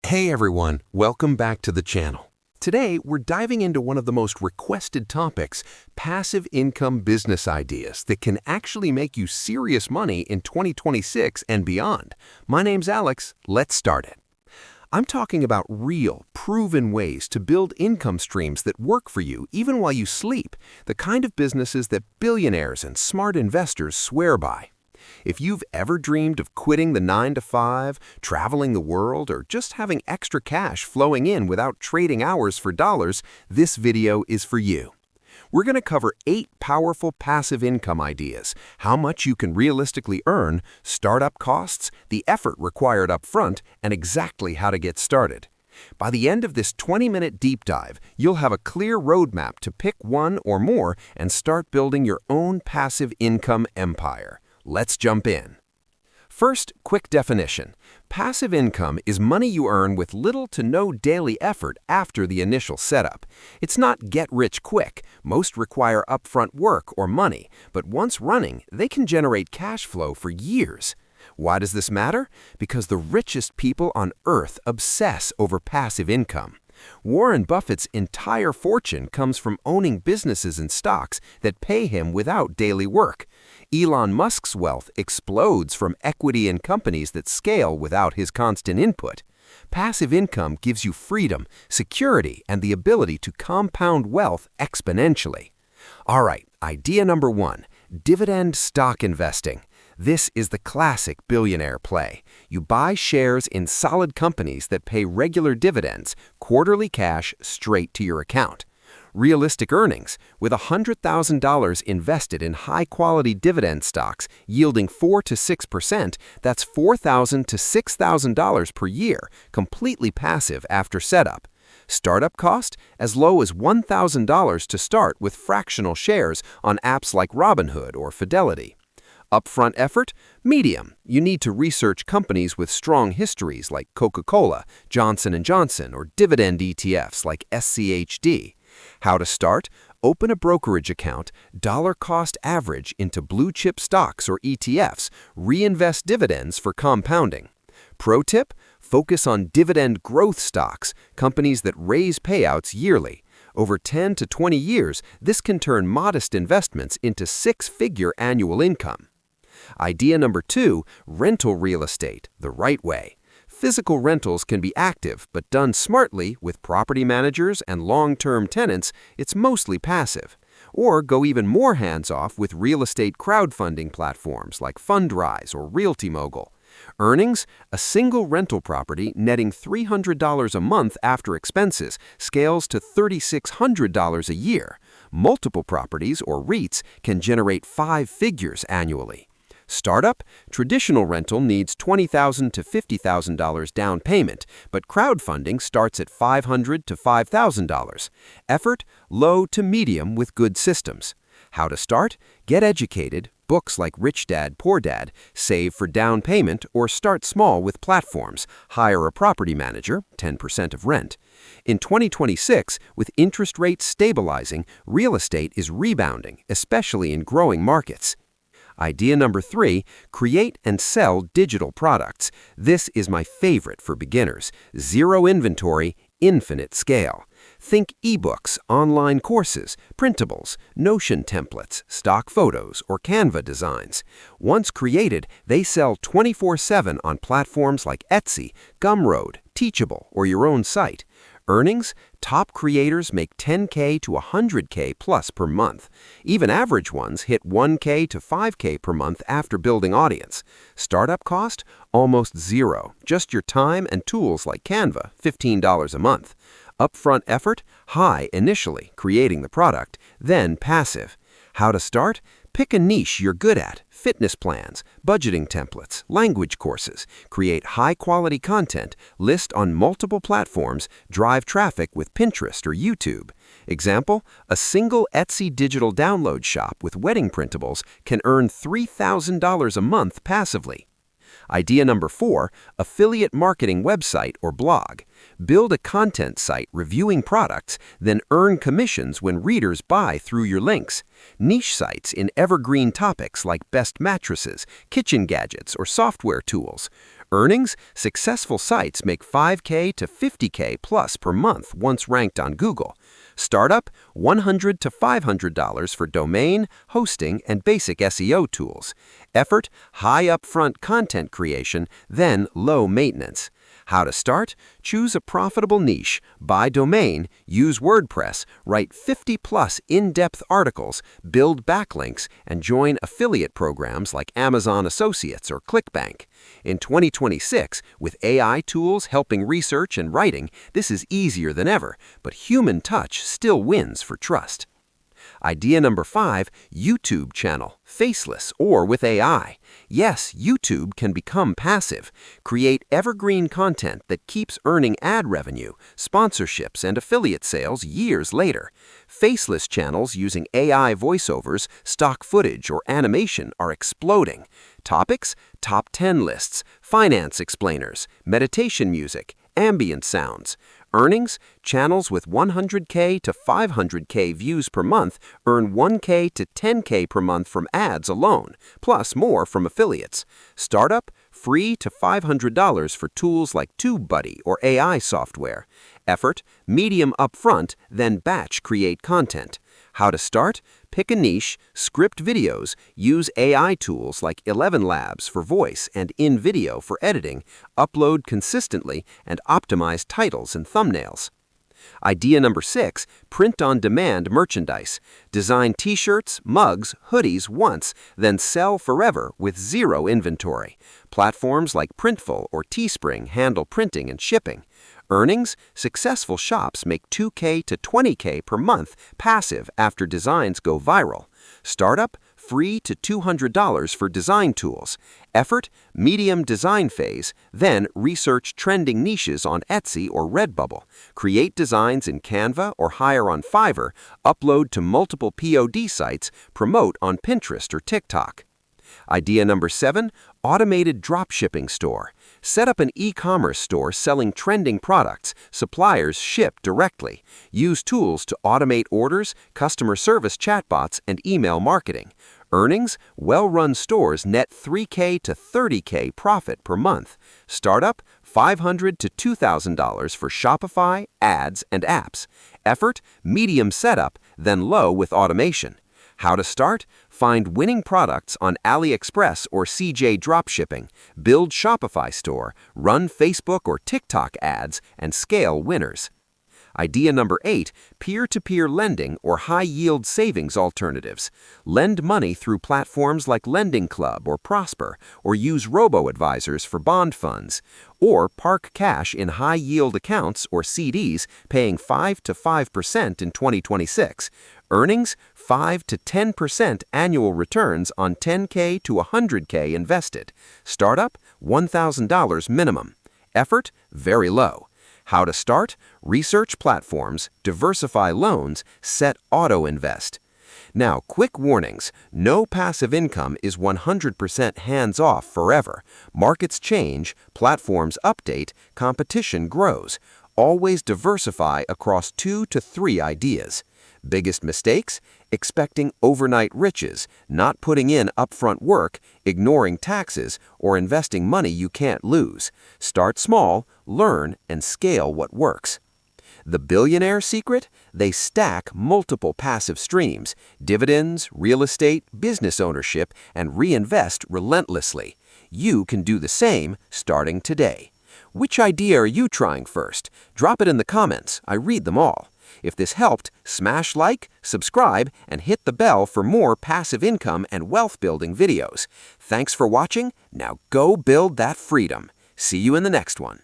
Hey everyone, welcome back to the channel. Today, we're diving into one of the most requested topics, passive income business ideas that can actually make you serious money in 2026 and beyond. My name's Alex, let's start it. I'm talking about real, proven ways to build income streams that work for you even while you sleep, the kind of businesses that billionaires and smart investors swear by. If you've ever dreamed of quitting the 9-to-5, traveling the world, or just having extra cash flowing in without trading hours for dollars, this video is for you. We're going to cover 8 powerful passive income ideas, how much you can realistically earn, startup costs, the effort required up front, and exactly how to get started. By the end of this 20-minute deep dive, you'll have a clear roadmap to pick one or more and start building your own passive income empire. Let's jump in. First, quick definition. Passive income is money you earn with little to no daily effort after the initial setup. It's not get rich quick. Most require upfront work or money, but once running, they can generate cash flow for years. Why does this matter? Because the richest people on Earth obsess over passive income. Warren Buffett's entire fortune comes from owning businesses and stocks that pay him without daily work. Elon Musk's wealth explodes from equity in companies that scale without his constant input. Passive income gives you freedom, security, and the ability to compound wealth exponentially. All right, idea number 1, dividend stock investing. This is the classic billionaire play. You buy shares in solid companies that pay regular dividends, quarterly cash straight to your account. Realistic earnings, with $100,000 invested in high-quality dividend stocks yielding 4 to 6%, that's $4,000 to $6,000 per year, completely passive after setup. Startup cost, as low as $1,000 to start with fractional shares on apps like Robinhood or Fidelity. Upfront effort? Medium. You need to research companies with strong histories like Coca-Cola, Johnson & Johnson, or dividend ETFs like SCHD. How to start? Open a brokerage account, dollar cost average into blue chip stocks or ETFs, reinvest dividends for compounding. Pro tip? Focus on dividend growth stocks, companies that raise payouts yearly. Over 10 to 20 years, this can turn modest investments into 6-figure annual income. Idea number 2, rental real estate, the right way. Physical rentals can be active, but done smartly with property managers and long-term tenants, it's mostly passive. Or go even more hands-off with real estate crowdfunding platforms like Fundrise or Realty Mogul. Earnings? A single rental property netting $300 a month after expenses scales to $3,600 a year. Multiple properties, or REITs, can generate 5 figures annually. Startup? Traditional rental needs $20,000 to $50,000 down payment, but crowdfunding starts at $500 to $5,000. Effort? Low to medium with good systems. How to start? Get educated, books like Rich Dad, Poor Dad, save for down payment, or start small with platforms. Hire a property manager, 10% of rent. In 2026, with interest rates stabilizing, real estate is rebounding, especially in growing markets. Idea number 3, create and sell digital products. This is my favorite for beginners. Zero inventory, infinite scale. Think ebooks, online courses, printables, Notion templates, stock photos, or Canva designs. Once created, they sell 24/7 on platforms like Etsy, Gumroad, Teachable, or your own site. Earnings? Top creators make $10K to $100K plus per month. Even average ones hit $1K to $5K per month after building audience. Startup cost? Almost zero. Just your time and tools like Canva, $15 a month. Upfront effort? High initially, creating the product, then passive. How to start? Pick a niche you're good at, fitness plans, budgeting templates, language courses. Create high-quality content, list on multiple platforms, drive traffic with Pinterest or YouTube. Example, a single Etsy digital download shop with wedding printables can earn $3,000 a month passively. Idea number 4, affiliate marketing website or blog. Build a content site reviewing products, then earn commissions when readers buy through your links. Niche sites in evergreen topics like best mattresses, kitchen gadgets, or software tools. Earnings? Successful sites make 5K to 50K plus per month once ranked on Google. Startup? $100 to $500 for domain, hosting, and basic SEO tools. Effort? High upfront content creation, then low maintenance. How to start? Choose a profitable niche, buy domain, use WordPress, write 50-plus in-depth articles, build backlinks, and join affiliate programs like Amazon Associates or ClickBank. In 2026, with AI tools helping research and writing, this is easier than ever, but human touch still wins for trust. Idea number 5, YouTube channel, faceless or with AI. Yes, YouTube can become passive. Create evergreen content that keeps earning ad revenue, sponsorships, and affiliate sales years later. Faceless channels using AI voiceovers, stock footage, or animation are exploding. Topics? Top 10 lists, finance explainers, meditation music, ambient sounds. Earnings? Channels with 100K to 500K views per month earn 1K to 10K per month from ads alone, plus more from affiliates. Startup? Free to $500 for tools like TubeBuddy or AI software. Effort? Medium upfront, then batch create content. How to start? Pick a niche, script videos, use AI tools like 11 Labs for voice and InVideo for editing, upload consistently, and optimize titles and thumbnails. Idea number 6, print-on-demand merchandise. Design t-shirts, mugs, hoodies once, then sell forever with zero inventory. Platforms like Printful or Teespring handle printing and shipping. Earnings? Successful shops make 2K to 20K per month passive after designs go viral. Startup? Free to $200 for design tools. Effort? Medium design phase, then research trending niches on Etsy or Redbubble. Create designs in Canva or hire on Fiverr, upload to multiple POD sites, promote on Pinterest or TikTok. Idea number 7, automated dropshipping store. Set up an e-commerce store selling trending products. Suppliers ship directly. Use tools to automate orders, customer service chatbots, and email marketing. Earnings? Well-run stores net 3K to 30K profit per month. Startup? $500 to $2,000 for Shopify, ads, and apps. Effort? Medium setup, then low with automation. How to start? Find winning products on AliExpress or CJ Dropshipping, build Shopify store, run Facebook or TikTok ads, and scale winners. Idea number 8, peer-to-peer lending or high-yield savings alternatives. Lend money through platforms like Lending Club or Prosper, or use robo-advisors for bond funds. Or park cash in high-yield accounts or CDs paying 5 to 5% in 2026. Earnings? 5 to 10% annual returns on 10K to 100K invested. Startup? $1,000 minimum. Effort? Very low. How to start? Research platforms, diversify loans, set auto-invest. Now, quick warnings. No passive income is 100% hands-off forever. Markets change, platforms update, competition grows. Always diversify across 2 to 3 ideas. Biggest mistakes? Expecting overnight riches, not putting in upfront work, ignoring taxes, or investing money you can't lose. Start small, learn, and scale what works. The billionaire secret? They stack multiple passive streams, dividends, real estate, business ownership, and reinvest relentlessly. You can do the same starting today. Which idea are you trying first? Drop it in the comments. I read them all. If this helped, smash like, subscribe, and hit the bell for more passive income and wealth building videos. Thanks for watching. Now go build that freedom. See you in the next one.